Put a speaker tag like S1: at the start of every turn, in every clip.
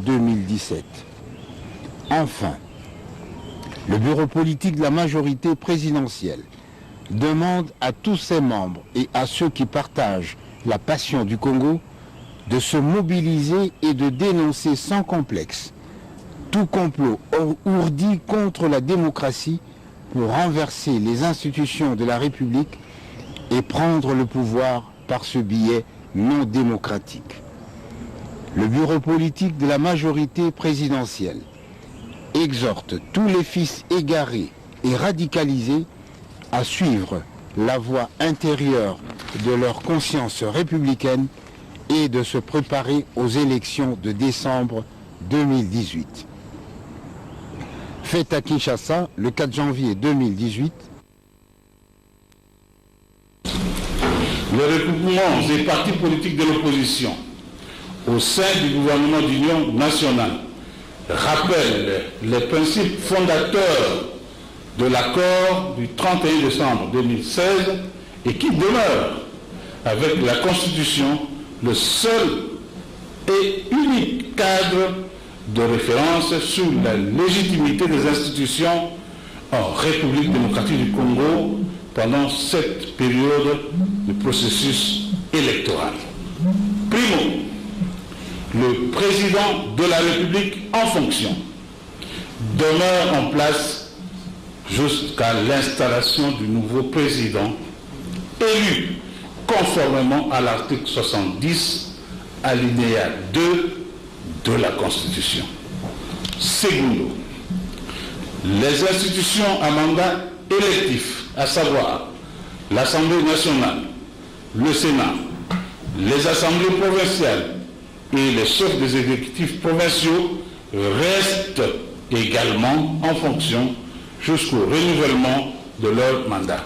S1: 2017. Enfin, le bureau politique de la majorité présidentielle demande à tous ses membres et à ceux qui partagent la passion du Congo de se mobiliser et de dénoncer sans complexe tout complot ourdi contre la démocratie pour renverser les institutions de la République et prendre le pouvoir par ce biais non démocratique. Le bureau politique de la majorité présidentielle exhorte tous les fils égarés et radicalisés à suivre la voie intérieure de leur conscience républicaine et de se préparer aux élections de décembre 2018. Fait à Kinshasa le 4 janvier 2018.
S2: Les regroupements des partis politiques de l'opposition au sein du gouvernement d'union nationale rappellent les principes fondateurs de l'accord du 31 décembre 2016 et qui demeure avec la Constitution le seul et unique cadre de référence sur la légitimité des institutions en République démocratique du Congo pendant cette période de processus électoral. Primo, le président de la République en fonction demeure en place jusqu'à l'installation du nouveau président élu conformément à l'article 70, alinéa 2 de la Constitution. Segundo, les institutions à mandat électif, à savoir l'Assemblée nationale, le Sénat, les assemblées provinciales et les chefs des exécutifs provinciaux restent également en fonction jusqu'au renouvellement de leur mandat.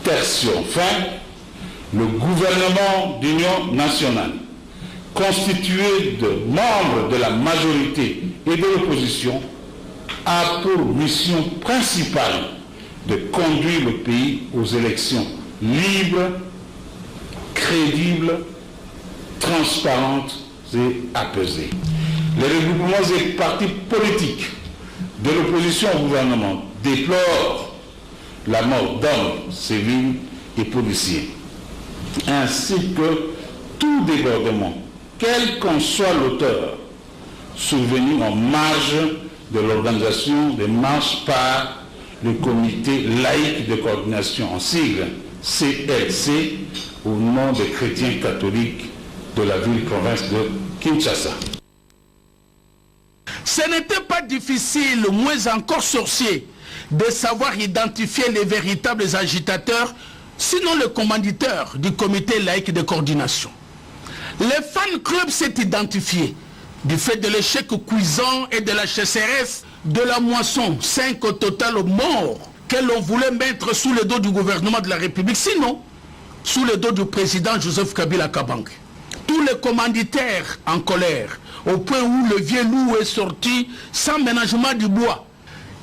S2: Tertio, enfin, le gouvernement d'union nationale, constitué de membres de la majorité et de l'opposition, a pour mission principale de conduire le pays aux élections libres, crédibles, transparentes et apaisées. Les regroupements et partis politiques de l'opposition au gouvernement déplorent la mort d'hommes civils et policiers, ainsi que tout débordement, quel qu'en soit l'auteur, survenu en marge de l'organisation des marches par le comité laïque de coordination, en sigle CLC, au nom des chrétiens catholiques de la ville-province de Kinshasa.
S3: Ce n'était pas difficile, moins encore sorcier, de savoir identifier les véritables agitateurs, sinon le commanditaire du comité laïque de coordination. Les fan clubs s'est identifié du fait de l'échec cuisant et de la chasseresse de la moisson, 5 au total morts que l'on voulait mettre sous le dos du gouvernement de la République, sinon sous le dos du président Joseph Kabila Kabange. Tous les commanditaires en colère, au point où le vieux loup est sorti sans ménagement du bois,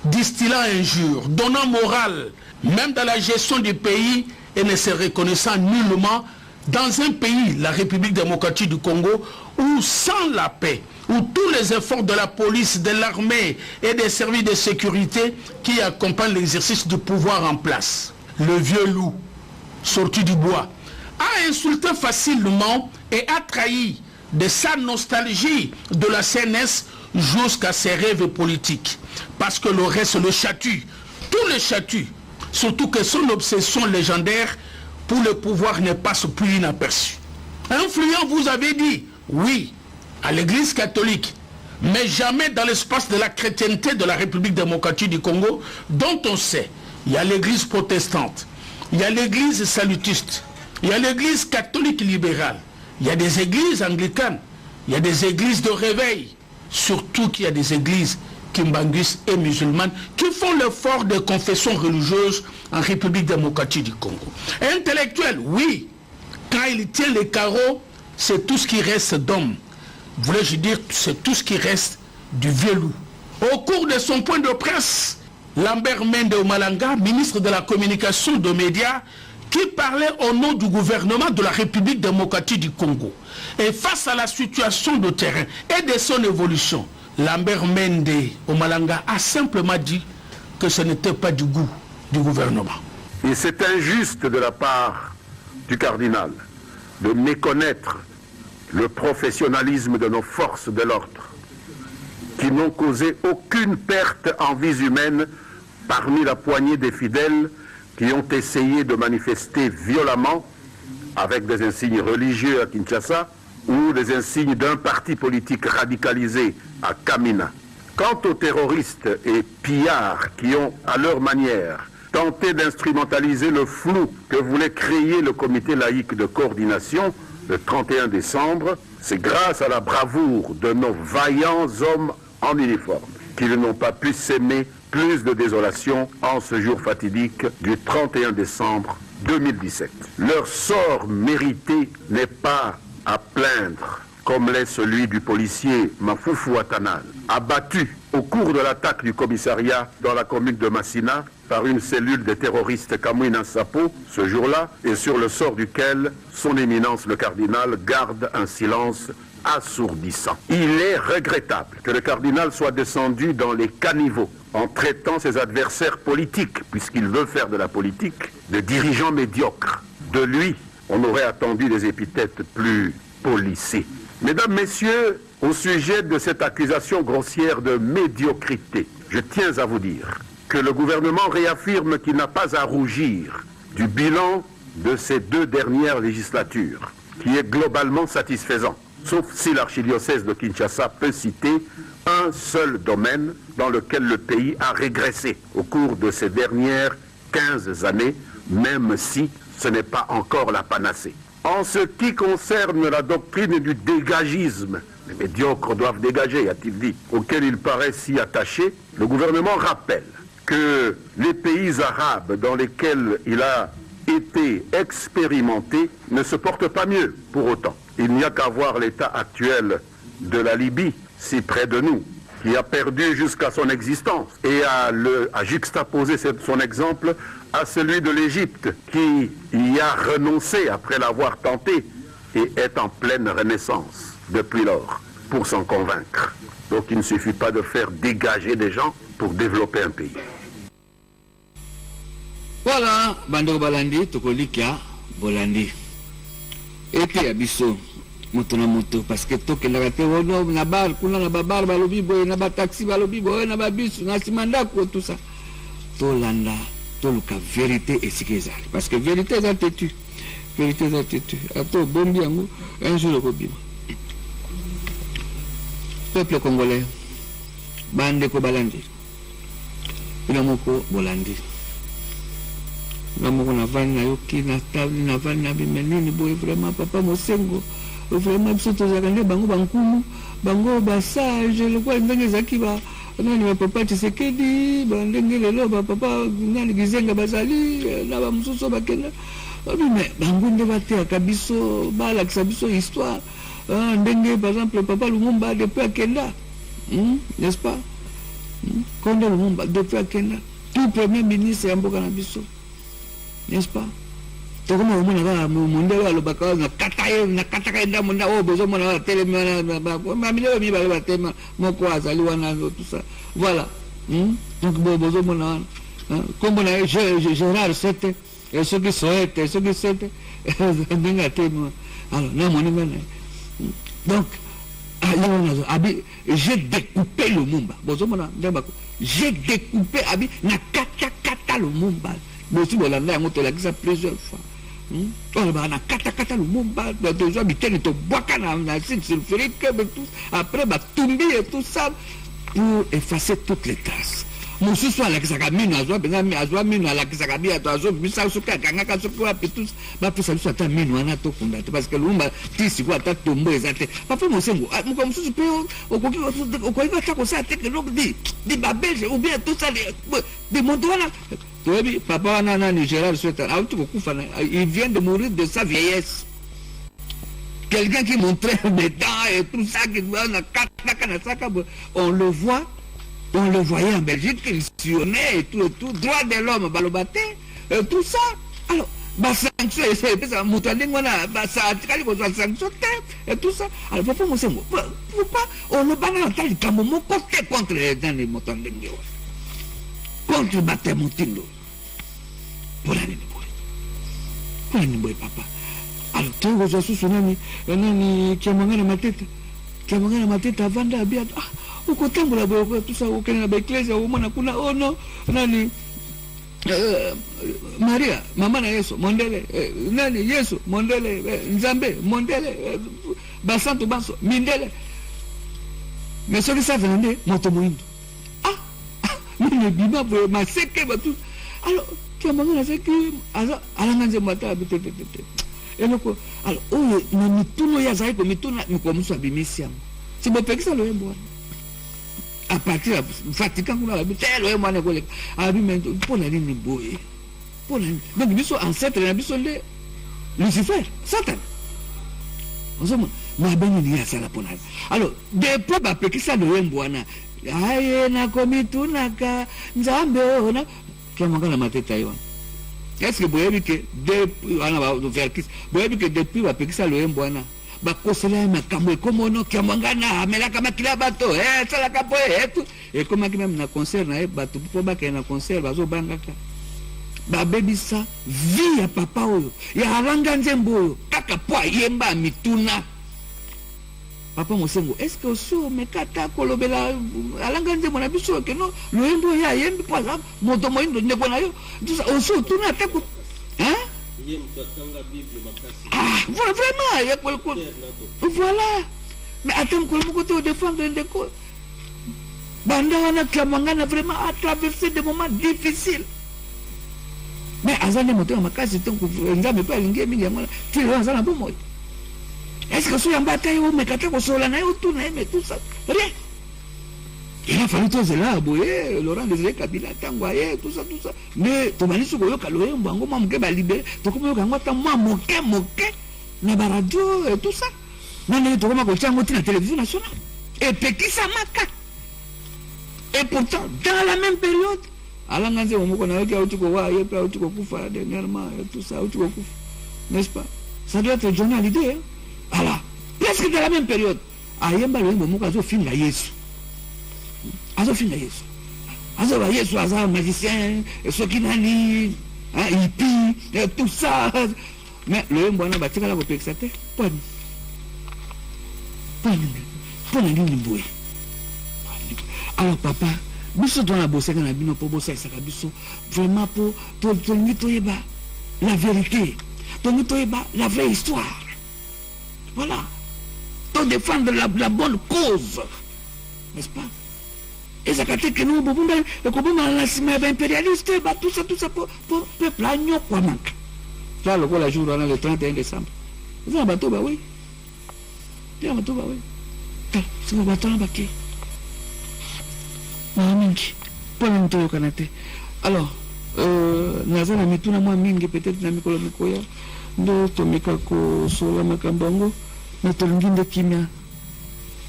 S3: distillant injures, donnant morale, même dans la gestion du pays et ne se reconnaissant nullement dans un pays, la République démocratique du Congo, où sans la paix, où tous les efforts de la police, de l'armée et des services de sécurité qui accompagnent l'exercice du pouvoir en place, le vieux loup, sorti du bois, a insulté facilement et a trahi de sa nostalgie de la CNS jusqu'à ses rêves politiques. Parce que le reste le chatue, tout le chatue, surtout que son obsession légendaire pour le pouvoir ne passe plus inaperçu. Influent, vous avez dit, oui, à l'église catholique, mais jamais dans l'espace de la chrétienté de la République démocratique du Congo, dont on sait, il y a l'église protestante, il y a l'église salutiste, il y a l'église catholique libérale, il y a des églises anglicanes, il y a des églises de réveil, surtout qu'il y a des églises kimbanguistes et musulmanes qui font l'effort de confession religieuse en République démocratique du Congo. Intellectuel, oui, quand il tient les carreaux, c'est tout ce qui reste d'homme. Voulais-je dire, c'est tout ce qui reste du vieux loup. Au cours de son point de presse, Lambert Mende Omalanga, ministre de la communication des médias, qui parlait au nom du gouvernement de la République démocratique du Congo. Et face à la situation de terrain et de son évolution, Lambert Mende Omalanga a simplement dit que ce n'était pas du goût du gouvernement.
S4: Et c'est injuste de la part du cardinal de méconnaître le professionnalisme de nos forces de l'ordre, qui n'ont causé aucune perte en vies humaines parmi la poignée des fidèles qui ont essayé de manifester violemment avec des insignes religieux à Kinshasa ou des insignes d'un parti politique radicalisé à Kamina. Quant aux terroristes et pillards qui ont, à leur manière, tenté d'instrumentaliser le flou que voulait créer le comité laïque de coordination le 31 décembre, c'est grâce à la bravoure de nos vaillants hommes en uniforme qu'ils n'ont pas pu s'aimer plus de désolation en ce jour fatidique du 31 décembre 2017. Leur sort mérité n'est pas à plaindre, comme l'est celui du policier Mafoufou Atanal, abattu au cours de l'attaque du commissariat dans la commune de Massina par une cellule des terroristes Kamwina Sapo ce jour-là, et sur le sort duquel son éminence le cardinal garde un silence assourdissant. Il est regrettable que le cardinal soit descendu dans les caniveaux en traitant ses adversaires politiques, puisqu'il veut faire de la politique, de dirigeants médiocres. De lui, on aurait attendu des épithètes plus policées. Mesdames, Messieurs, au sujet de cette accusation grossière de médiocrité, je tiens à vous dire que le gouvernement réaffirme qu'il n'a pas à rougir du bilan de ces 2 dernières législatures, qui est globalement satisfaisant, sauf si l'archidiocèse de Kinshasa peut citer un seul domaine dans lequel le pays a régressé au cours de ces dernières 15 années, même si ce n'est pas encore la panacée. En ce qui concerne la doctrine du dégagisme, les médiocres doivent dégager, a-t-il dit, auquel il paraît si attaché, le gouvernement rappelle que les pays arabes dans lesquels il a été expérimenté ne se portent pas mieux pour autant. Il n'y a qu'à voir l'état actuel de la Libye, si près de nous, qui a perdu jusqu'à son existence, et à juxtaposer son exemple à celui de l'Égypte, qui y a renoncé après l'avoir tenté et est en pleine renaissance depuis lors, pour s'en convaincre. Donc il ne suffit pas de faire dégager des gens pour développer un pays.
S5: Voilà, Bandoko Balandi, Tokolikia, Bolandi. Et puis Abisso, Motona Moto, parce que Tokela Teono, Nabar, Kuna Nabar, Balobibo, Naba Taxi, Balobibo, Nababis, Nasimandako, tout ça. Tolanda, Toluka, vérité et sécurité. Parce que vérité est têtu. Vérité est têtu. Attends, bon bien, un jour le Kobima. Peuple congolais, Bandeko Balandi, Inamoko Bolandi. Namoko na vani na yoki na table na vani na bimenini boye vraiment papa mosengo vraiment biso tozakande bango bankumu bango basage lokwa ndenge zaki ba nani ba papa Tshisekedi ba ndenge lelo ba papa nani Gizenga bazali na ba mususu bakenda mais bango nde bateaka biso balakisa biso histoire ndenge par exemple papa Lumumba depuis akenda n'est-ce pas Konde Lumumba depuis akenda tout premier ministre ya mboka na biso, n'est-ce pas? To comme on a monde là le baka na kataka enda monde o besoin na télé ma milieu mi ba tema moko azali wana tout ça. Voilà. Donc besoin na comme on a Gérard c'était et ceux qui souhaitent ndinga tema. Alors na mon donc j'ai découpé le Mumba. J'ai découpé Abi na kata le Mumba. Mais si vous l'avez montré plusieurs fois. On a kata le Mumba. Des gens qui étaient bois na acide sulfurique, après tomber et tout ça pour effacer toutes les traces. Mon soir la Kisakami, Azwa Mino, la Kisakami, Azo, Bissauka, Ganga, Sokoa, Pitus, pour ça, soit un minoana to combattre parce que l'Umba, si quoi, t'as tombé, exactement. Papa, mon sengo, comme ça, au quoi il va faire comme ça, des babelles, ou bien tout ça, des montouana. Papa, Nana, Gérard, il vient de mourir de sa vieillesse. Quelqu'un qui montrait des dents et tout ça, on le voit. On le voyait en Belgique, il sillonnait et tout, droit de l'homme, balobaté, tout ça. Alors, basanction epesa moto andenge wana basatikali kozwa sanction te et tout ça. Alors papa Mosengo pourquoi olobana na ta likambo moko te contre nani moto andenge wana contre bate motindo mpona nini boye papa. Alors ntango ozwa susu nani kiamanga na matete avanda abia ukotambola boye tusa okende na baeklesia omona kuna ono nani Maria mama na Yesu mondele nani Yesu mondele Nzambe mondele basanto baso mindele mais soki ça venait moto moindo mine bima boye maseke batu. Alors kiamanga na seki alanga nzembo ata bitete eloko. Alors oyo na mituno ya zai ko mituna mikomuso abimisi yango sibopekisa loyembo à partir de fatigant qu'on a l'habitude le moi ne connais mais pour la ligne boye pour la donc biso ancêtre na biso le Lucifer Satan ozoma ma beni ni asala pona. Alors depuis ba pekisa loyembo na aye na komituna ka Nzambe ona kama ngala mateta yo. Est-ce que boye que depuis on va faire kiss boye que depuis ba pekisa loyembo na bakosela makambo ekomono kiamwangana amelaka makila bato salaka po etu ekomaki même na concert na bato po bakena na concert bazobangaka babebisa vie ya papa oyo ya alanga nzembo oyo kaka po ayemba mituna. Papa Mosengo est-ce que oso mekata kolobela alanga nzembo na biso ke no loyembo ya yembi po moto moindo ndeko na yo oso tuna teko vraiment voilà mais attends que le côté défendre des causes banda wana Kiamwanga vraiment a traversé des moments difficiles mais azane moto makasi tant que Nzambe pas lingi mingi ngana tilo azana bomo. Est-ce que so yamba tayi o mekata ko sola na yo tout na mais tout ça rien. Il a fallu tous là boye Laurent Désiré Kabila tangwaye tout ça mais to manisu ko yoka loye mbango mamuke ba libéré to ko yoka ngota mwa moke na ba radio et tout ça nani to ko ma ko chango tina télévision nationale et pekisa maka et pourtant dans la même période alanga nze omoko na yoka uti ko wa yepe uti ko kufa dernièrement et tout ça uti ko kufa n'est-ce pas ça doit être journal idée hein? Voilà presque dans la même période ayemba loye omoko azo finga Yesu azofinga Yesu azoba Yesu aza magicien soki nani hippie tout ça mais loyembo wana batikala kopekisa te poni nini boye. Alors papa biso tona boseka na bino po bosaisaka biso vraiment po tolingi toyeba la vérité tolingi toyeba la vraie histoire voilà to défendre la bonne cause n'est-ce pas. Et ça fait que nous, le combat impérialiste, tout ça pour peuple agneau quoi manque. Ça, le jour le 31 décembre. Vous avez un bateau, bah oui. Vous avez un bateau, bah oui. C'est un bateau, bah qui. Pas le bateau au Canada. Alors, Naza na mituna mwa mingi peut-être na mikolo mikoya. Ndo tomeka ko sola makambongo na tolinginde kimia.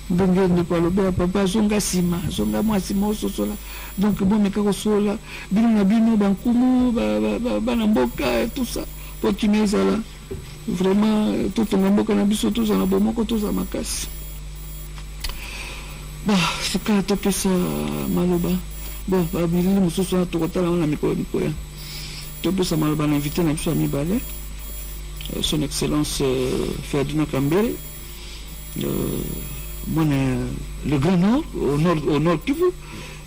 S5: Ndenge ndeko alobe papa zonga sima mwa sima ososola donc bon meka kosola bino na bino bankumu bana mboka tout ça pour kimeza là vraiment tout na mboka na biso tout ça na bomoko tout ça makasi bah c'est quand to pesa maloba bon ba bilili mususu na tokotala na mikolo mikoya to pesa maloba na invité na biso ami balé son excellence Ferdinand Kambere le Grand Nord, au nord Kivu,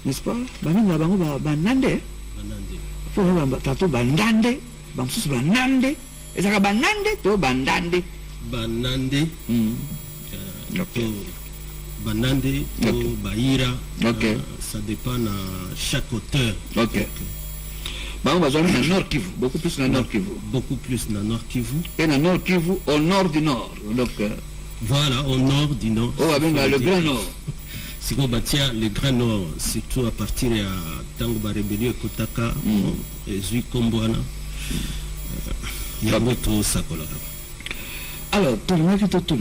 S5: n'est-ce pas? Banane la bango banande. Pour tato bandande, bamsus banande. Et ça banande to bandande.
S6: Banande. Banande to baira.
S5: OK.
S6: Ça dépend à chaque auteur.
S5: OK. Bango bazona na Nord Kivu, beaucoup plus na Nord Kivu.
S6: Beaucoup plus na Nord Kivu.
S5: Et na Nord Kivu au nord du Nord. Donc
S6: voilà, au nord du Nord.
S5: Oh, avec le Grand Nord.
S6: Si on bâtit le Grand Nord, surtout à partir de Tango Rébellion Kotaka, et Zui Kombouana, il y a beaucoup ça.
S5: Alors, tu as dit que tu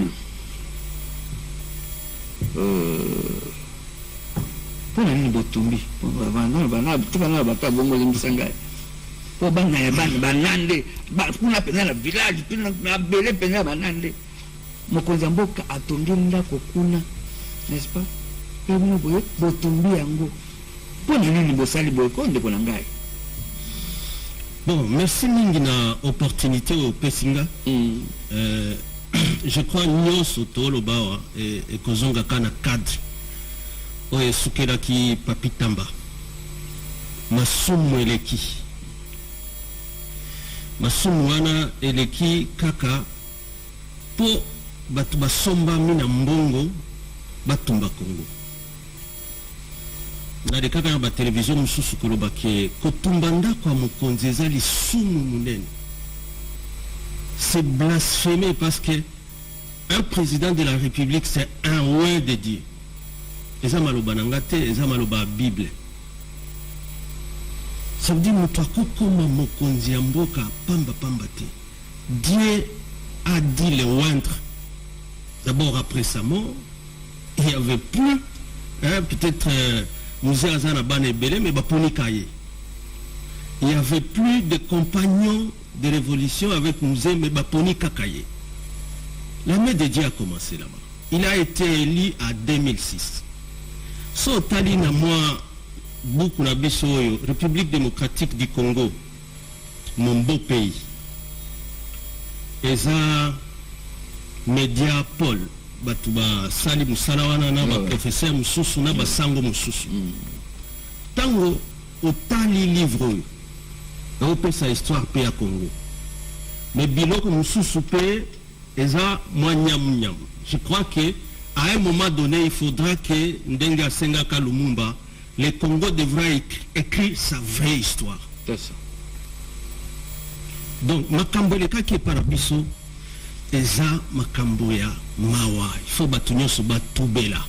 S5: pour aller au Tumbi, tu vas aller à Batabongo de Msangai. po bana ya bana banande kuna penza na village na bele penza banande mokonzi mboka atongi ndako kuna n'est-ce pas pe mo boye botumbi yango po nini bosali boye konde ko na ngai.
S6: Bon, merci mingi na opportunité au Pesinga. Je crois nyonso tolo bawa et kozonga kana cadre oye sukela ki papitamba masumu eleki masumu wana eleki kaka po batu basomba mina mbongo batumba Kongo na de kaka na ba télévision mususu koloba ke kotumba ndako ya mokonzi eza lisumu munene. C'est blasphémé parce que un président de la République c'est un roi de Dieu. Eza maloba nangate, eza maloba Bible. Ça veut dire mutwako koma mokonzi ya mboka pamba pamba te. Dieu a dit le oindre. D'abord après sa mort, il n'y avait plus, peut-être Musée Azana Bane Belé, mais Baponi Kaye. Il n'y avait plus de compagnons de révolution avec Musée, mais Baponi Kakaye. L'armée de Dieu a commencé là-bas. Il a été élu à 2006. So tali na moi beaucoup na biso République démocratique du Congo, mon beau pays. Eza média Paul batuba sali musala wana na ba professeur mususu na ba sango mususu. Tango otali livre o pesa histoire pe ya Congo. Mais biloko mususu pe eza mwanyam. Je crois que à un moment donné, il faudra que Ndenga Senga Lumumba, le Congo devra écrire sa vraie histoire.
S5: C'est ça.
S6: Donc, makambo leka qui est parabiso, eza makambo ya mawa. Il faut batunyo so batubela.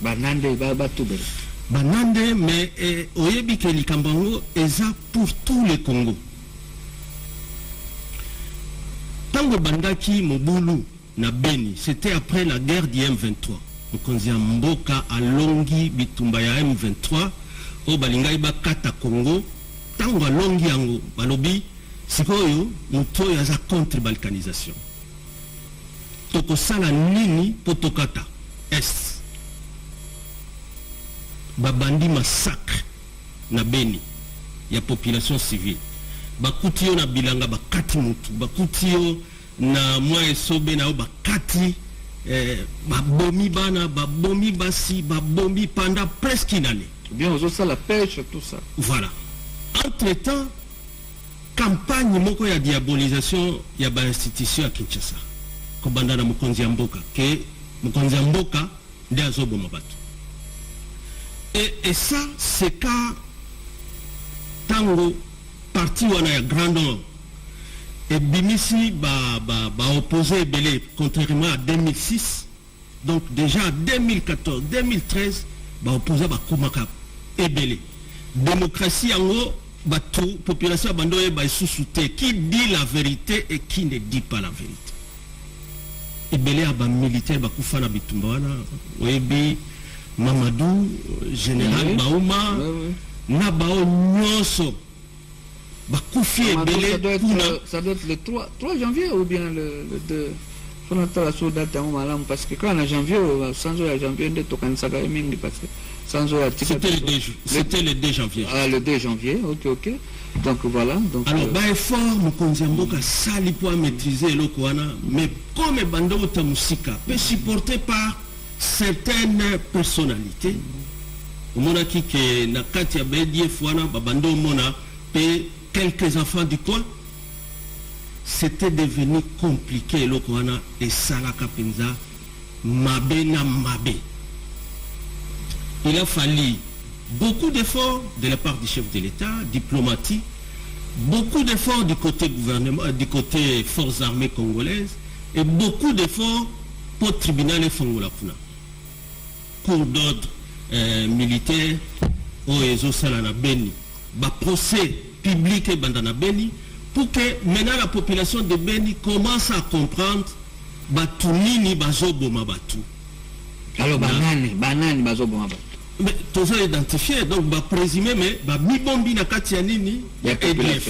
S5: Banande batubela.
S6: Banande, mais oyebi ke likambango eza pour tous les Congo. Tango bandaki Mobulu na Beni, c'était après la guerre du M23. Mokonzi mboka alongi bitumba ya M23 o balingai bakata Congo, tango alongi yango balobi sikoyo muto yaza contre balkanisation. Toko sala nini potokata est babandi massacre na Beni ya population civile. Bakutiyo na bilanga bakati mutu, bakutiyo na mwa sobe na bakati babomi bana, babomi basi, babomi pendant presque une année.
S5: Bien, on ça la pêche, tout ça.
S6: Voilà. Entre-temps, campagne moko ya diabolisation ya ba institution à Kinshasa. Kobanda na mokonzi ya mboka ke mokonzi ya mboka nde azoboma batu. Et ça c'est quand tango parti wana ya Grand Nord et Bimisi opposé Belé contrairement à 2006. Donc déjà en 2014, 2013 opposé Komaka et Belé. Démocratie en haut, population abandonnée sous-souté qui dit la vérité et qui ne dit pas la vérité. Et Belé a militaire Bakufana Bitumbawana, Oebi Mamadou, général Baouma, Nabao Nyoso.
S5: Ça doit être le 3 janvier ou bien le 2. Parce que quand on a janvier, sans janvier,
S6: c'était le 2 janvier.
S5: Ah, le 2 janvier, ok. Donc voilà. Donc,
S6: alors, effort, nous considérons que ça pour maîtriser le Kouana, mais comme Bando Tamusika, peut supporter par certaines personnalités. Monaki que Nakatia Bedie Fouana, Babando Mona, quelques enfants du coin, c'était devenu compliqué le Kouana et Salaka Penza, Mabe na Mabe. Il a fallu beaucoup d'efforts de la part du chef de l'État, diplomatique, beaucoup d'efforts du côté gouvernement, du côté forces armées congolaises, et beaucoup d'efforts pour le tribunal et Fongolapuna. Cours d'ordre militaire, Oezo Salana Beni, procès public et Bandana Beni, pour que maintenant la population de Beni commence à comprendre Batunini Bazoboma Batu.
S5: Alors banane Bazoboma Batu.
S6: mais tous identifié donc ba présumé mais ba mibombi na kati ya nini ya ADF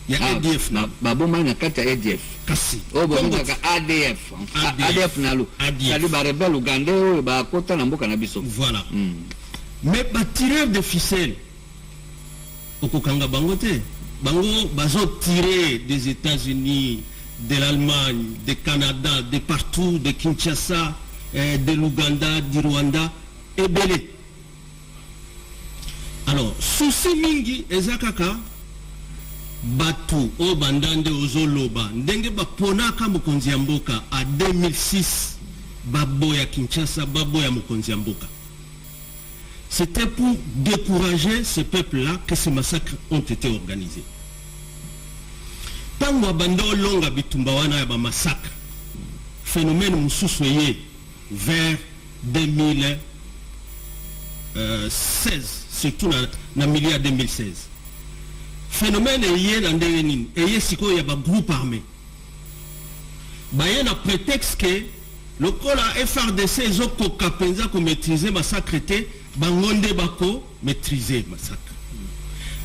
S6: ya ADF na
S5: ba bomba na kati ya ADF
S6: kasi
S5: bomba ka ADF na lu sali ba rebelle uganda oyo ba kota na mboka na biso
S6: voilà mais ba tireur de ficelle okokanga bango te bango bazo tirer des États-Unis, de l'Allemagne, du Canada, de partout, de Kinshasa, de l'Ouganda, du Rwanda, et belé. Alors, souci mingi ezakaka batu o bandande ozoloba ndenge baponaka mokonzi ya mboka à 2006 baboya Kinshasa baboya mokonzi ya mboka. C'était pour décourager ce peuple-là que ces massacres ont été organisés. Tango bando longa bitumba wana ya ba massacre phénomène mususu vers 2016 surtout na milieu 2016 phénomène yé na ndenge nini eye siko ya ba groupe armé bayena prétexte que le kola FRDC ezokoka penza ko maîtriser massacre te bangonde bako maîtriser massacre.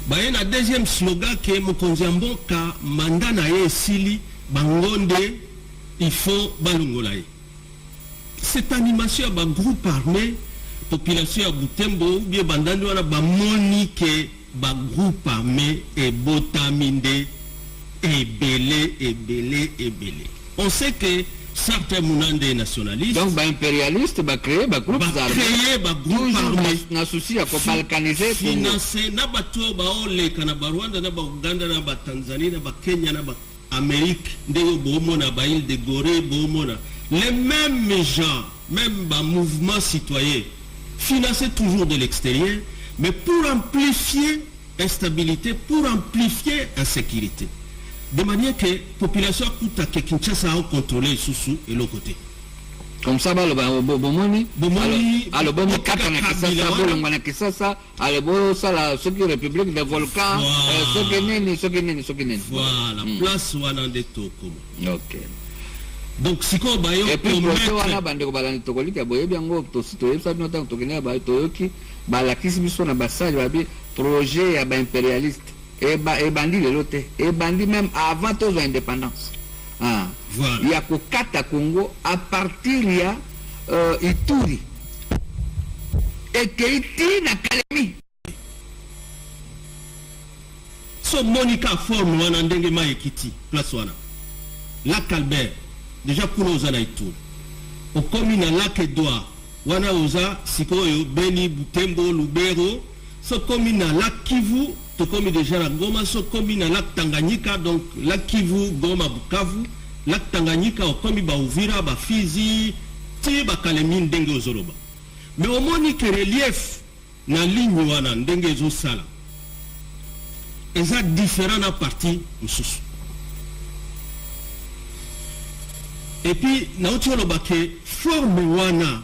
S6: Bayena deuxième slogan que mokonzi mboka mandat na ye sili bangonde il faut balongola ye. Cette animation ba groupe armé population ya Butembo bien bandandi wana ba monique ba groupe armé et botaminde ebele. On sait que certains mounande nationalistes
S5: donc ba impérialiste ba créer ba groupe armé na souci ya ko balkaniser
S6: financer na bato ba ole kana ba Rwanda na ba Uganda na ba Tanzanie na ba Kenya na ba Amérique ndego bomona ba île de Gorée bomona les mêmes gens même ba mouvement citoyen financer toujours de l'extérieur mais pour amplifier instabilité pour amplifier insécurité. De manière que la population a Kinshasa a contrôlé sous et l'autre côté.
S5: Comme ça, alors bon, Kisasa, alors ce qui est République des volcans, ce qui
S6: voilà, place où on a des tokos.
S5: Ok.
S6: Donc, si on a
S5: et puis, on a bande de tokoli qui a boyé bien go to citoyen ça nous tant tokene ba toyoki ba la kisimiso na basage ba bi projet ya ba impérialiste. Et bandit de l'autre, et bandit même avant tous l'indépendance. Ah.
S6: Voilà.
S5: Il y a Kokata Congo à partir il y a Ituri et Keiti na Kalemi.
S6: So Monica forme wana ndenge ma ekiti place wana. Lac Albert déjà pour oza na Ituri. Au commune Lac Edouard wana oza sikoyo Beni Butembo Lubero so commune Lac Kivu comme déjà la Goma, so comme na lac Tanganyika, donc lac Kivu, Goma, Bukavu, lac Tanganyika, comme ba Uvira, ba Fizi, ti ba Kalemi ndenge ozoloba. Mais au moins que relief na ligne wana ndenge zo sala. Eza différent na partie mususu. Et puis na otolo bake forme wana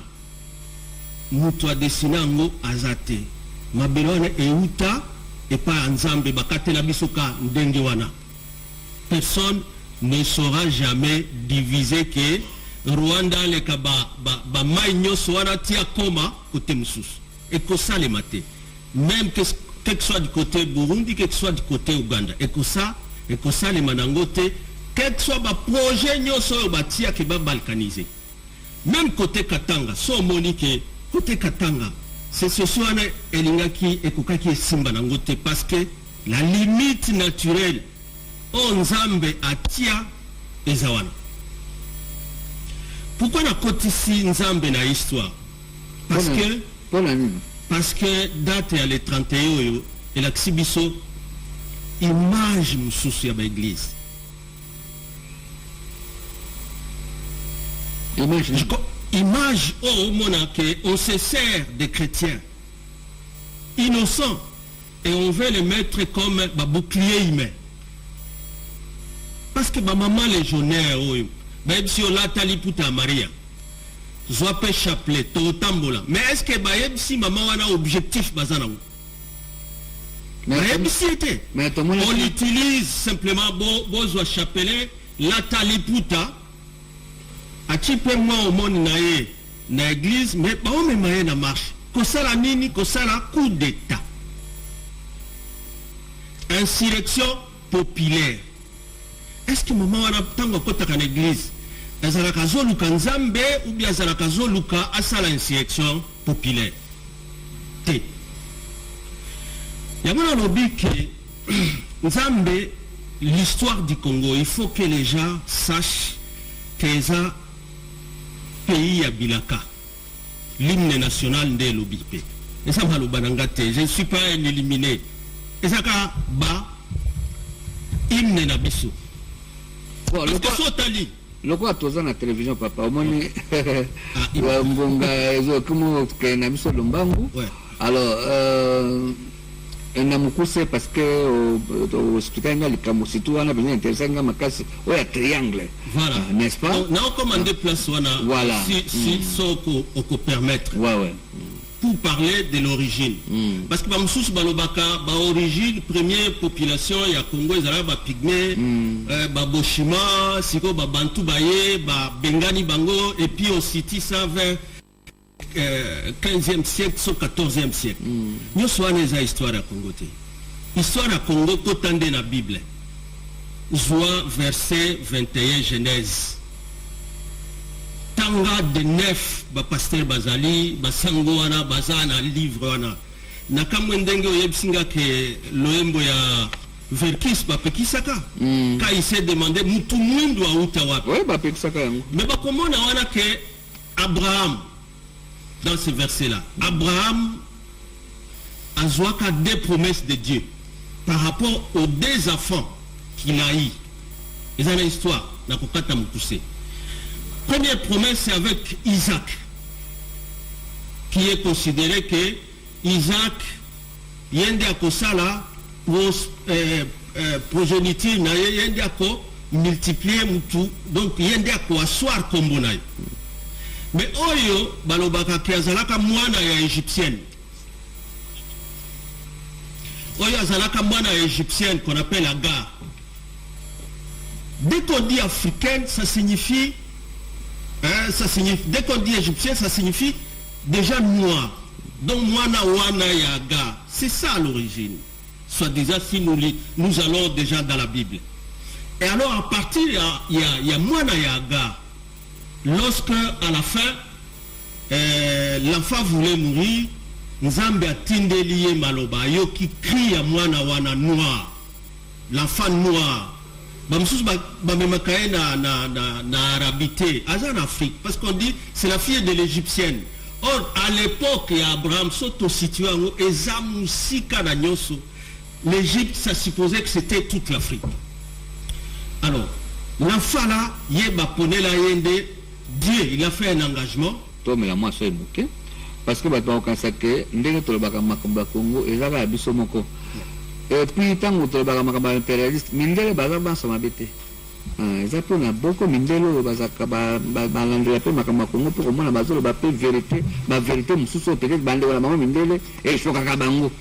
S6: mutu a dessiné ngo azate. Mabelone euta et pas ensemble bakatela bisoka ndenge wana. Personne ne saura jamais diviser que Rwanda le kaba ba maïnyo wana tia koma côté mususu et que ça les maté même que soit du côté Burundi que soit du côté Ouganda et que ça les manangote quel que soit ba projet nyoso ba tia ke ba balkaniser même côté Katanga so monique côté Katanga c'est ce soir elingaki ekokaki simba nangote parce que la limite naturelle onzambe atia ezawana. Pourquoi la kotisi nzambe na histoire? Parce que date à le 31 et la xibiso image mususu ya ba église. Image au monarque, on se sert des chrétiens innocents et on veut les mettre comme un bouclier humain. Parce que ma maman légionnaire, même si on l'a taliputa Maria, Zoapé chapelet, Totambola. Mais est-ce que si maman a un objectif bazana? On utilise simplement Bozo chapelet, la taliputa. A type moi au monde na église mais pas on me na marche kosala nini kosala coup d'état insurrection populaire. Est-ce que moment wana tango kotaka na église azalaka zoluka nzambe ou bien azalaka zoluka asala insurrection populaire te yamona lobi que nzambe l'histoire du Congo, il faut que les gens sachent que ça pays à Bilaka l'hymne national de l'OBP et ça va l'obanangate je ne suis pas un éliminé et ça ka ba hymne na biso
S5: bon le quoi toza na télévision papa au moins mbonga ezo comme que na biso lombangu alors na mukuse parce que hospitali likambo situ wana bien intéressant makasi oya triangle
S6: voilà
S5: n'est-ce pas
S6: na commander place wana
S5: voilà
S6: si soko oko permettre
S5: ouais
S6: pour parler de l'origine parce que ba msusu balobaka ba origine première population ya Congo ezala ba pygmée ba boshima siko ba bantu baye ba bengani bango et puis au city ça vers 15e siècle, 14e siècle. Nous sommes les histoires à Congo. Histoire à Congo, kotande na Bible. Joie, verset 21, Genèse. Tanga de 9, ba pasteur Bazali, ba sango wana, bazana, livre wana. Nakamwendenge oyebsinga ke loembo ya Verkis, ba pekisaka. Quand il s'est demandé, mutu mwindu wa utawapi.
S5: Oui, ba pekisaka yango.
S6: Mais ba komona wana ke Abraham, dans ce verset-là, Abraham a joué des promesses de Dieu par rapport aux deux enfants qu'il a eu. Ils ont une histoire. Première promesse, c'est avec Isaac, qui est considéré que Isaac, yende akosala progéniture, yende ako multiplier mutu, donc yende ako asseoir kombo na yo. Mais oyo balobaka ki azalaka mwana ya égyptienne. Oyo azalaka mwana ya égyptienne qu'on appelle Agar. Dès qu'on dit africaine, ça signifie dès qu'on dit égyptienne, ça signifie déjà noir. Donc mwana wana ya Agar. C'est ça l'origine. Soit disant si nous allons déjà dans la Bible. Et alors à partir il y a mwana ya Agar. Lorsque, à la fin, l'enfant voulait mourir, Nzambe a tindelié maloba, yo qui crie à mwana wana noir, l'enfant noir. Bamsous bamemakaye na arabité, en Afrique, parce qu'on dit c'est la fille de l'égyptienne. Or, à l'époque, Abraham s'auto-situé en Ezamusika na nyoso. L'Égypte, ça supposait que c'était toute l'Afrique. Alors, l'enfant là, yeba pone la yende. Dieu, il a fait un engagement.
S5: Toi, mais la moi, c'est bouquet. Parce que maintenant, quand ça que nous tolobaka makamba Congo, et là, biso moko. Et puis, tant que tolobaka makamba impérialiste, mindele baza ba sama bete. Ils appellent beaucoup mindelo bazaka balandela pe makamba Congo pour moi la bazolo ba pe vérité, ba vérité mususu peut-être bande wala mama mindele et shokaka bango.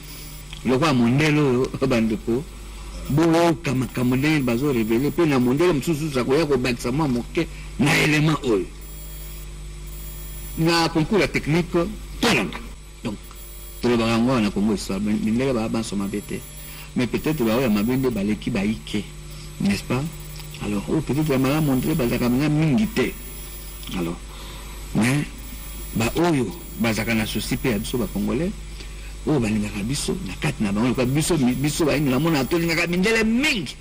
S5: Le quoi mondelo bandeko. Bowo kama kamondele bazo révéler pe na mondele mususu sakoya ko bakisa mwa moke na élément oyo. Na concours la technique tolanga. Donc tolobaka ngo na Congo histoire mindele ba ba soma bete. Mais peut-être ba ya mabende baleki ba ike. N'est-ce pas? Alors peut-être la mala montrer bazaka manga mingité. Alors mais ba oyo bazaka na souci pe ya biso ba congolais. Oh balingaka biso na kati na bango biso ba ina mona tolingaka mindele mingi.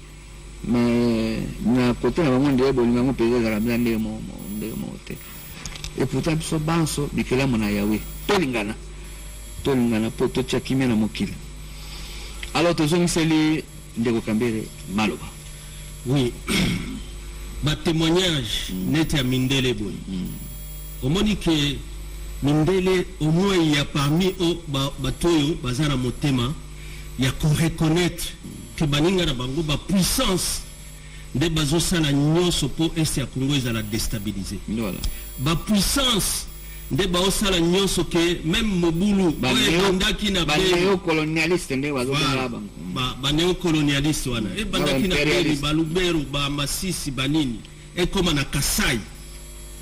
S5: Mais na côté na bango ndeko bolinga pe za ka ndenge mo te. Et pourtant biso banso bikela mona yawe tolingana po to chakimena mokili. Alors tozongiseli ndeko Kambere maloba.
S6: Oui. Ba témoignage net à mindele boy. Au monique mindele au moins il y a parmi eux batoyo bazana motema il y a qu'on reconnaître que baninga na bango ba puissance de bazo sala nyoso po est ya Congo za la déstabiliser. Voilà. Ba puissance de bazo sala nyoso que même Mobulu
S5: ba néo-colonialiste nde bazo sala bango.
S6: Ba néo-colonialiste wana e bandaki na Beri ba Lubero ba Masisi banini e comme na Kasai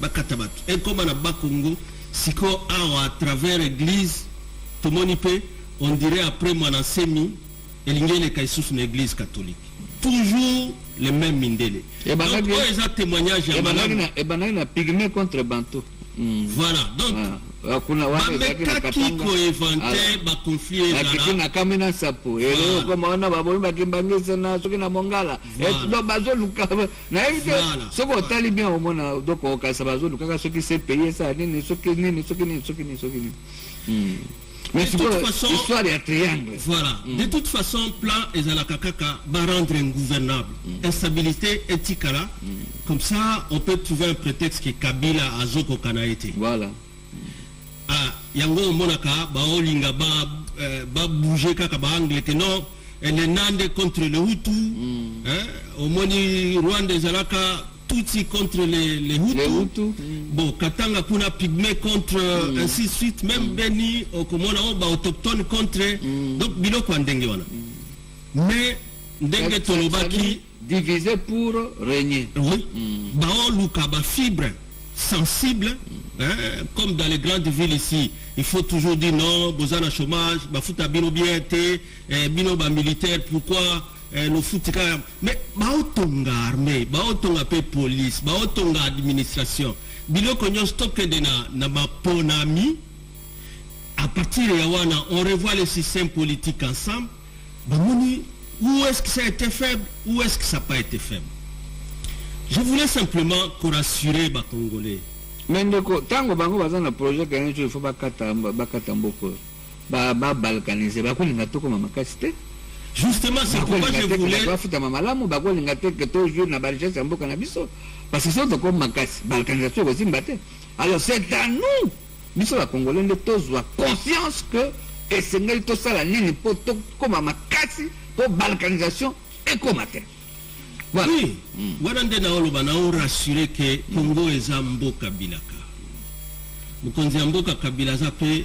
S6: ba katabatu e comme na Bakongo siko awa à travers l'église tomoni pe on dirait après mon ensemi elingele kaisous une église catholique toujours les mêmes mindele donc ils ont témoignage
S5: et banana pygmée contre bantu
S6: voilà donc
S5: kuna
S6: wamekaki koinventer bakonflit
S5: ezala kamina sapo elo koma wana baboni bakimbangisa na soki na mongala eto bazoluka na evite soko otali bien omona donc okasa bazoluka soki se payer ça nini soki nini mais de toute façon, histoire est triangle.
S6: Voilà. De toute façon, plan ezala kaka va rendre ingouvernable. Instabilité éthique là. Comme ça, on peut trouver un prétexte que Kabila a zoko kanaete.
S5: Voilà.
S6: Ah, yango monaka ba olinga ba bouger kaka ba angle que non, les Nande contre le Hutu. Au moni Rwanda ezalaka Tutsi contre les Hutus. Bon, Katanga kuna pygmée contre ainsi de suite, même Beni okomona oba autochtone contre donc biloko ndenge wana. Mais ndenge tolobaki
S5: divisé pour régner.
S6: Oui. Ba luka ba fibre sensible comme dans les grandes villes ici. Il faut toujours dire non, bozana chômage, ba futa bino bien té, bino ba militaire pourquoi le foot mais baotonga armée baotonga pe police baotonga administration biloko nyo stock de na maponami à partir de yawana on revoit le système politique ensemble bamoni où est-ce que ça a été faible où est-ce que ça n'a pas été faible. Je voulais simplement rassurer ba Congolais
S5: mais ndeko tango bango bazana projet que il faut bakata mboko ba balkaniser ba kulinga toko mamakasite.
S6: Justement, c'est pourquoi je voulais.
S5: Parce que c'est comme Makassi, balkanisation aussi mbaté. Alors c'est à nous, nous sommes Congolais, de tous avoir conscience que et c'est tout ça la ligne pour tout comme Makassi pour balkanisation et comme matin.
S6: Voilà. Oui. Voilà ndena olobana on rassurer que Congo est mboka bilaka. Mukonzi mboka kabila zape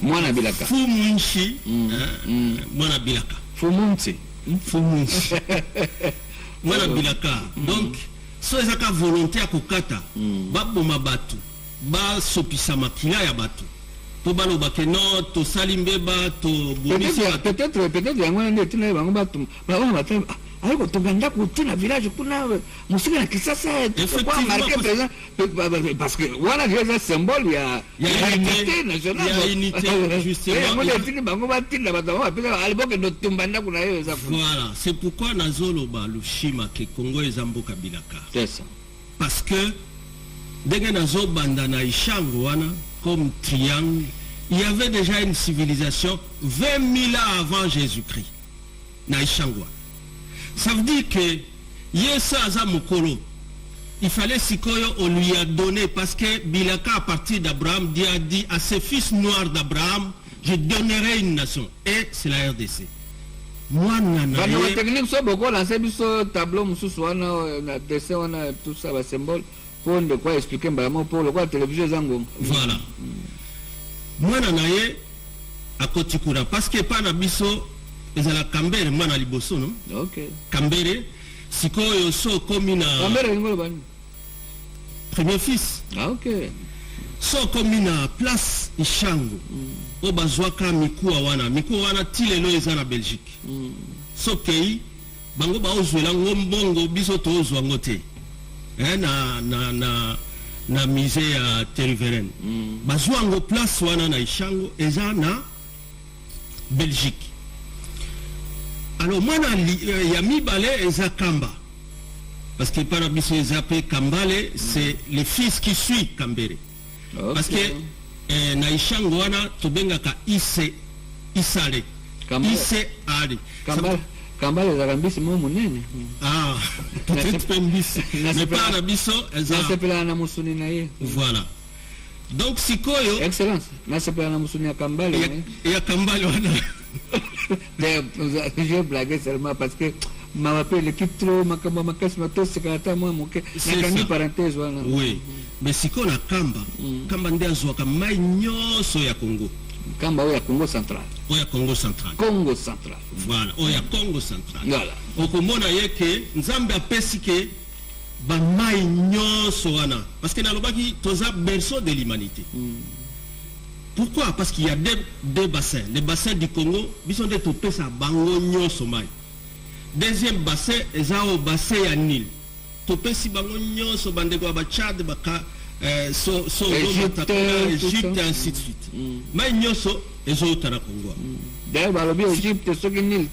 S5: mwana bilaka
S6: fumunchi mwana bilaka
S5: fumunchi
S6: mwana bilaka donc so ezaka volonté ya kokata baboma batu basopisa makila ya batu po baloba ke non tosali mbeba to bomisa
S5: peut-être yango nde tina bango batu batu alors toganda kutuna village kuna musika na kisasa kwa marqué présent parce que voilà déjà symbole ya unité nationale
S6: ya unité justement
S5: moi je dis bango batinda batama pesa aliboke ndo tumbanda kuna hiyo za
S6: voilà c'est pourquoi nazoloba lushima ke Congo ezamboka bilaka
S5: c'est ça
S6: parce que ndenge nazobanda na Ishango wana comme triangle il y avait déjà une civilisation 20 000 ans avant Jésus-Christ na Ishango. Ça veut dire que Yesa Azamokolo, il fallait Sikoyo, on lui a donné, parce que Bilaka, à partir d'Abraham, Dieu a dit à ses fils noirs d'Abraham, je donnerai une nation. Et c'est la RDC. Moi, nana.
S5: La technique, c'est beaucoup, lancer ce tableau, na dessin, on a tout ça, le symbole, pour de quoi expliquer, pour le quoi télévision Zango.
S6: Voilà. Moi, nana, à Kotikura, parce que pas Nabiso, ezala Kambere mwana liboso no.
S5: OK.
S6: Kambere sikoyo so komina.
S5: Kambere ngolo bani.
S6: Premier fils.
S5: Ah OK.
S6: So komina place Ishango. Obazwaka mikuwa wana tilelo eza na Belgique. So kei bango ba ozwela ngombongo biso to ozwa ngote. Na musée ya Teriveren. Bazwango place wana na Ishango eza na Belgique. Alors moi Yami Balé et Zakamba parce que par abisso Zapé Kambale c'est le fils qui suit Kambere okay. Parce que na Ishango wana tobenga ka Isale
S5: Kambale zakambisi mo munene
S6: ah peut-être pas mbisi mais par abisso
S5: ezapela na musuni na ye
S6: voilà donc sikoyo
S5: excellence na sepela na musuni ya Kambale
S6: ya Kambale wana
S5: je blague seulement parce que m'a appelé l'équipe trop makamba makasi matos sekata moi moke na parenthèse wana
S6: oui mais siko na kamba nde azwaka mai nyoso ya Congo
S5: kamba ya Congo central
S6: voilà ya Congo central
S5: voilà
S6: okomona yeke nzambe apesi ke ba mai nyoso wana parce que na lobaki toza berceau de l'humanité Pourquoi? Parce qu'il y a deux bassins. Les bassins du Congo, ils sont des topés à Bango Nyonso Mai. Deuxième bassin, ils ont au bassin à Nil. Topés si Bango Nyonso Bandego Abachad, Baka, Égypte et ainsi de suite. Mais Nyonso, ils ont au Congo.
S5: D'ailleurs, l'Égypte, ceux qui Nil,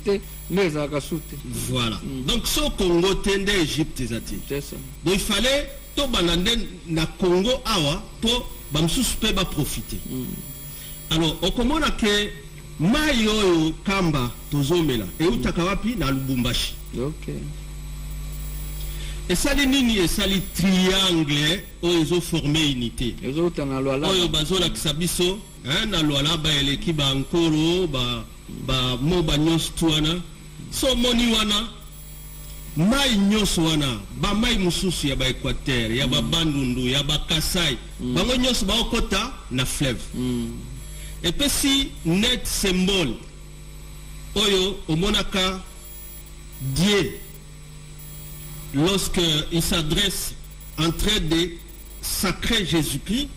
S5: les Akasute.
S6: Voilà. Donc, ce Congo tende Égypte.
S5: C'est ça.
S6: Donc, il fallait tout banande na Congo awa pour bamsusu pe ba profiter. Alors, okomona ke mai oyo kamba tozomela e utaka wapi na Lubumbashi.
S5: OK.
S6: Et ça les nini et ça les triangle oyo zo former unité.
S5: Ezo tana lwala.
S6: Oyo bazola kisabiso, na lwala ba eleki ba nkoro ba mo ba nyos tuana. So moni wana mai nyonso wana ba mai mususu ya ba Équateur ya ba Bandundu ya ba Kasai bango nyonso ba okota na fleuve. Et puis si net symbole oyo omonaka Dieu lorsque il s'adresse en train de sacrer Jésus-Christ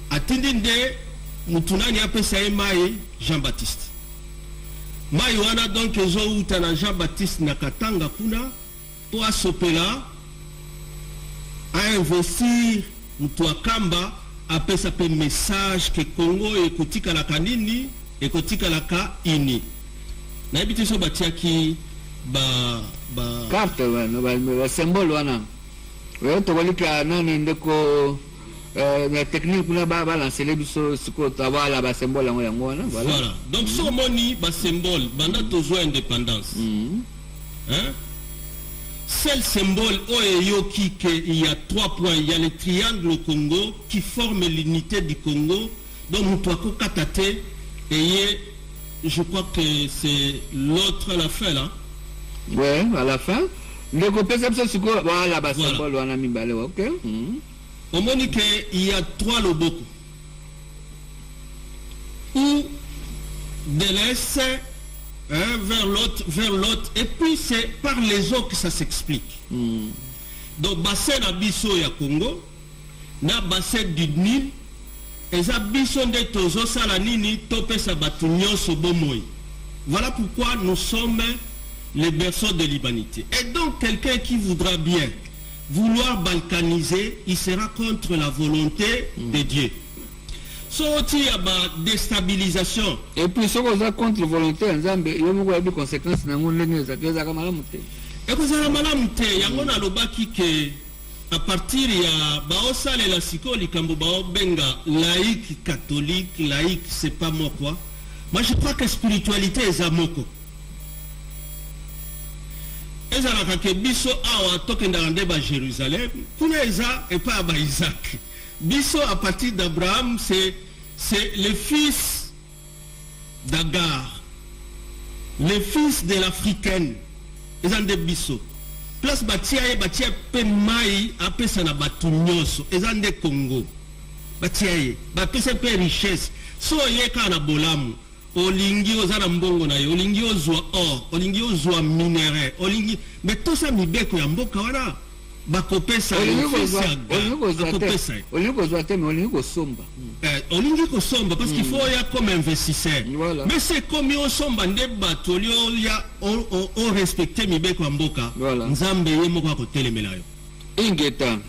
S6: atindinde mutunani apesa mai Jean-Baptiste. Mai wana donc ezo uta na Jean-Baptiste na Katanga kuna pour asopela à investir mutu akamba apesa pe message que Congo ekotika la kanini ekotika la ka ini na ebiti so batiaki ba
S5: carte wana ba symbole wana wewe to walika nani ndeko la technique kuna ba lancer les biso siko tabala ba symbole yango wana
S6: voilà donc so moni ba symbole banda tozo indépendance hein seul symbole oyoki que il y a 3 points, il y a le triangle au Congo qui forme l'unité du Congo donc mutwako katate et je crois que c'est l'autre à la fin là.
S5: Ouais, à la fin le groupe ça siko voilà ba symbole wana mibale OK.
S6: Au Monique, il y a 3 loboko. Ou de l'est vers l'autre, et puis c'est par les eaux que ça s'explique. Donc, bassin abisso ya Congo, na bassin du Nil, et ça bisson de tozo salanini, tope sabatu nyonso bomoi. Voilà pourquoi nous sommes les berceaux de l'humanité. Et donc, quelqu'un qui voudra bien vouloir balkaniser, il sera contre la volonté de Dieu. Sorti à la déstabilisation.
S5: Et puis, ce qu'on a contre la volonté, il y a des conséquences dans le monde.
S6: Et vous avez madame Té, il y a un alobaki que à partir de Baosa et la Siko, les Kambobao Benga, laïque, catholique, laïque, c'est pas moi quoi. Moi je crois que spiritualité est Zamoko. Ezalaka ke biso awa tokenda ndeba Jérusalem kuna eza et pas à Isaac. Biso à partir d'Abraham c'est le fils d'Agar, le fils de l'Africaine. Ezande biso. Place batia pe mai apesa na batu nyonso ezande Congo. Batia bapesa pe richesse. So yeka na bolamu. Olingi ozana mbongo na yo, olingi ozwa or, olingi ozwa minerai, olingi mais tout ça mibeko ya mboka wana bakopesa
S5: olingi kozwa te mais olingi kosomba.
S6: Olingi kosomba parce qu'il faut ya comme investisseur.
S5: Voilà.
S6: Mais c'est comme yo somba nde bato lio ya on respecter mibeko ya mboka.
S5: Voilà.
S6: Nzambe ye moko akotelemela yo.
S5: Ingeta.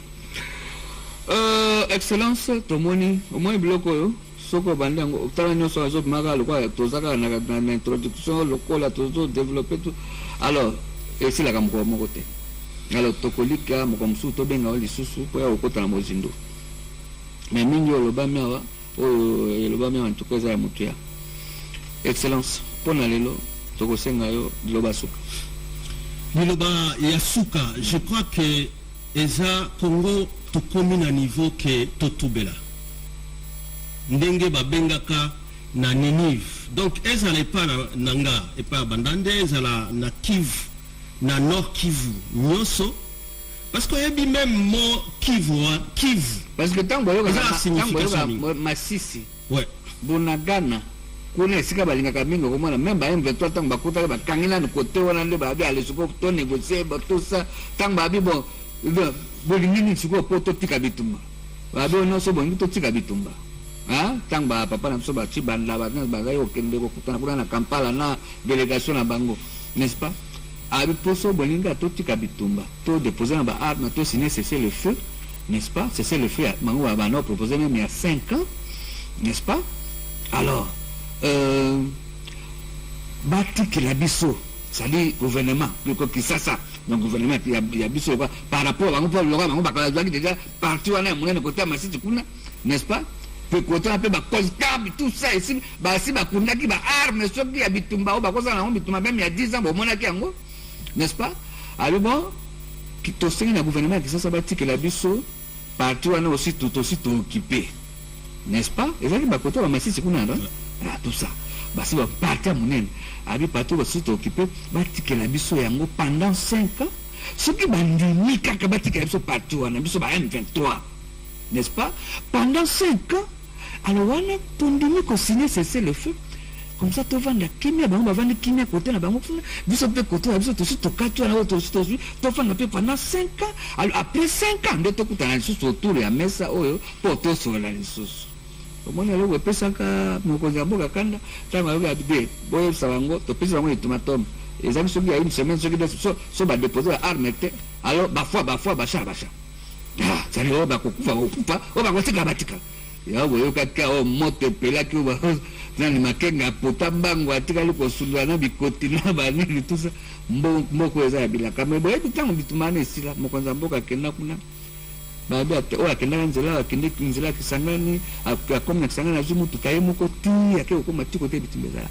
S5: Excellence tomoni au moins biloko yo. Soko bandango tala nyoso azo maka lokwa tozaka na introduction lokola tozo développer tout alors et c'est la kamko moko te alors tokolika moko msu to benga oli susu po ya okota na mozindo mais mingi oloba mewa o oloba mewa ntukoza ya mutia excellence pona lelo tokosenga yo loba suka
S6: liloba ya suka je crois que eza Congo to komi na niveau que totubela ndenge babengaka na Ninive donc ezala pas nanga et pas bandande ezala na Kivu na Nord Kivu nyonso parce que yebi même mot Kivu
S5: parce que tango yoka masisi
S6: ouais
S5: bunagana kuna esika balingaka mingi komona même ba M23 tango bakota bakangina no côté wana nde ba ali suko to négocier ba tout ça tango ba bon bolingi suko poto tika bitumba ba bo no so bongi to tika bitumba hein tanga papa na biso ba ci banda ba yo kende ko kutana kuna na Kampala na délégation na bango, n'est-ce pas? Abi poso bolinga to tika bitumba to déposer ba arme to signer cesser le feu, n'est-ce pas? Cesser le feu bango ba no proposé même il y a 5 ans, n'est-ce pas? Alors batik la biso, c'est-à-dire gouvernement le Kinshasa, donc gouvernement il y a biso par rapport bango pour le bango ba déjà parti wana monene côté Masisi kuna, n'est-ce pas? Peut côté un peu ba constab tout ça ici ba si ba kuna ki ba arme soki ya bitumba ba kosa na bitumba même il y a 10 ans bo mona ki yango, n'est-ce pas? Alors bon qui to sengi na gouvernement qui ça batik la biso parti wana aussi tout occupé, n'est-ce pas? Et ça ba côté ba Masisi kuna tout ça ba si ba parti monene abi parti aussi occupé batik la biso yango pendant 5 ans ce qui ba ndimi kaka batik la biso parti wana biso ba M23, n'est-ce pas? Pendant 5 ans, alors on a tondimi qu'on signe cesser le feu. Comme ça, tu vas vendre kimia, on va vendre kimia côté na bango. Vous savez côté, vous savez tout tu as autre chose, tu vas vendre pendant 5 ans. Alors après 5 ans, de tout coup dans les sous autour de la messe, pour tout sur la ressource. Au moins là, on peut ça que mon cousin boka kanda, ça m'a regardé. Boy, ça va ngo, tu peux ça ngo les tomates. Les amis ceux qui a une semaine, ceux qui sont va déposer la arme, alors parfois, bacha. Ah, ça lui va kukufa on va kotika batika ya weyo kaka o moto pelaki ba nani makenga potambango atika liko sulwa na bikoti na banini tout ça mboko eza ya bila kama boye bitango bitumane sila mokonza mboka kenda kuna babi ate o akenda nzela akende nzela kisangani akomna kisangani azumu tukaye moko ti akeko koma tiko te bitimbeza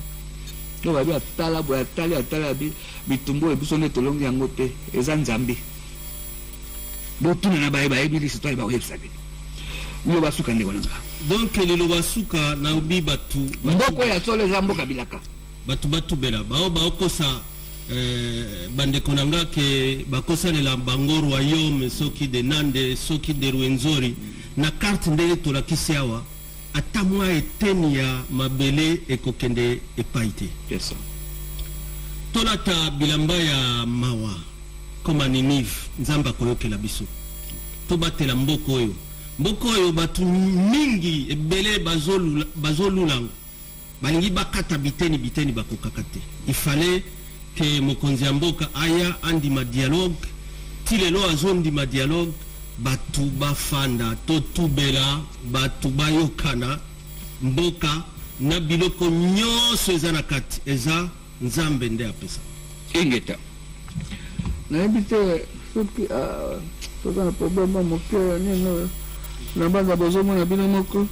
S5: to babi atala bo atala bitumbo ebiso ne tolongi yango te eza nzambe. Donc
S6: les lobasuka na ubi batu
S5: mboko ya sole za mboka bilaka
S6: batu bela bao kosa bande konanga ke bakosa la bango royaume soki de Nande soki de Rwenzori na carte ndele to la kisiawa atamwa eteni ya mabele ekokende epaite
S5: yes
S6: tolata bilamba ya mawa comme Ninive nzamba koyokela biso to batela mboko oyo batu mingi ebele bazolula balingi bakata biteni bakokakate. Il fallait que mokonzi ya mboka aya andima dialogue tilelo azondima dialogue batu bafanda to tubela batu bayokana mboka na biloko nyonso eza na kati eza nzambe nde apesa
S5: ingeta na ebite soki toza na problème moke nino na banza bozomona bino moko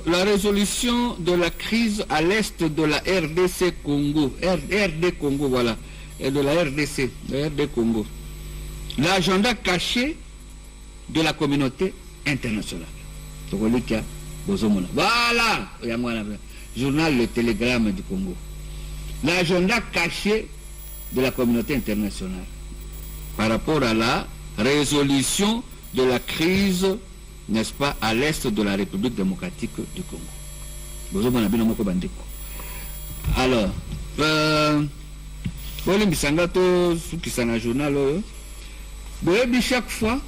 S5: la résolution de la crise à l'est de la RDC Congo, RD Congo, voilà, et de la RDC, la RD Congo. L'agenda caché de la communauté internationale. Voilà, journal Le Télégramme du Congo. L'agenda caché de la communauté internationale par rapport à la résolution de la crise, n'est-ce pas, à l'est de la République démocratique du Congo. Alors, chaque fois,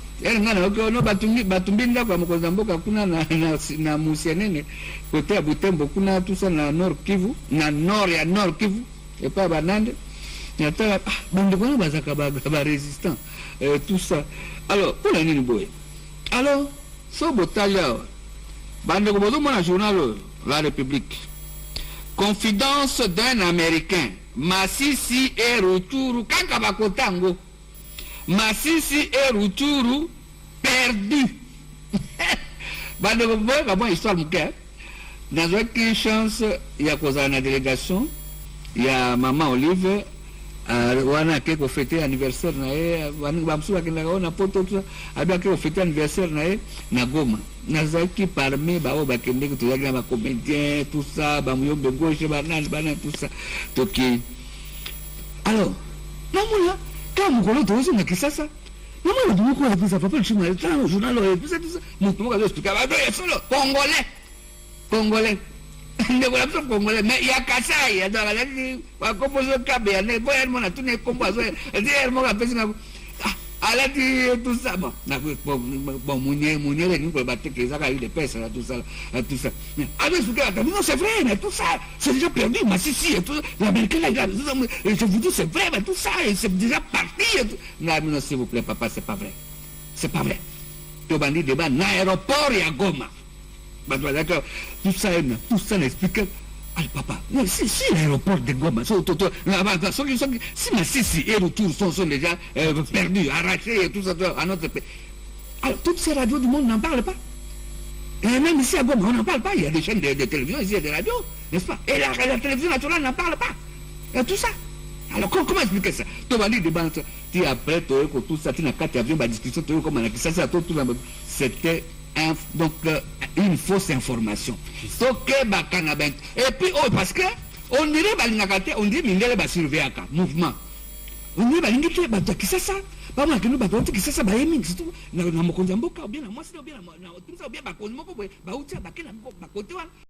S5: côté à Butembo, tout ça na Nord Kivu, na Nord et Nord Kivu, et pas Banande, il y a résistant, tout ça. Alors, pour la Niniboé, alors, so botaya bande ko na journal La République, confidence d'un Américain, Masisi et Rutshuru kaka bakotango, Masisi et Rutshuru perdu. Bande ko boy ka histoire muke dans une chance il y a cause na délégation il y a maman Olive wana keko fêter anniversaire na ye bamsu bakenda ona poto tout abia keko fêter anniversaire na ye na Goma nazaki parmi bao bakende ko tozaki na comédien tout ça bamuyombe gauche banani tout ça toki alors namuna kama mukolo tozo na Kisasa namuna dumoko ya pisa papa chuma le journal et tout ça mutu moka expliquer ba do solo congolais ndeko la pso congolais mais ya Kasai ya dans la wa composer kabe ya ne boya mona tune kombo azo dire mo ka pesi na a dit tout ça. Bon, Mounier, nous pouvons battre que ça a eu des pèses, tout ça. Non, c'est vrai, mais tout ça, c'est déjà perdu, Massissi et tout. L'Américain, je vous dis, c'est vrai, mais tout ça, c'est déjà parti. Non, s'il vous plaît, papa, c'est pas vrai. C'est pas vrai. Tu as dit débat, l'aéroport et à Goma. D'accord, tout ça n'explique. Ah, papa, non, si l'aéroport de Goma, si Massissi et Retour sont déjà perdus, arrachés et tout ça à notre pays, alors toutes ces radios du monde n'en parlent pas. Et même ici à Goma, on n'en parle pas. Il y a des chaînes de télévision ici, il y a des radios, n'est-ce pas? Et la télévision nationale n'en parle pas. Et tout ça. Alors comment expliquer ça? Tu après, tout ça, tu n'as qu'à avions, la discussion, c'était donc une fausse information. Et puis, parce que on dirait on dit Mindele va surveiller un mouvement. On dirait qui c'est ça? Pas moi que nous battons qui c'est ça, bah éming, c'est tout. Na mokonzi mboka ou bien na moi c'est bien na tout ça ou bien ba konzi moko ba utia ba kena ba côté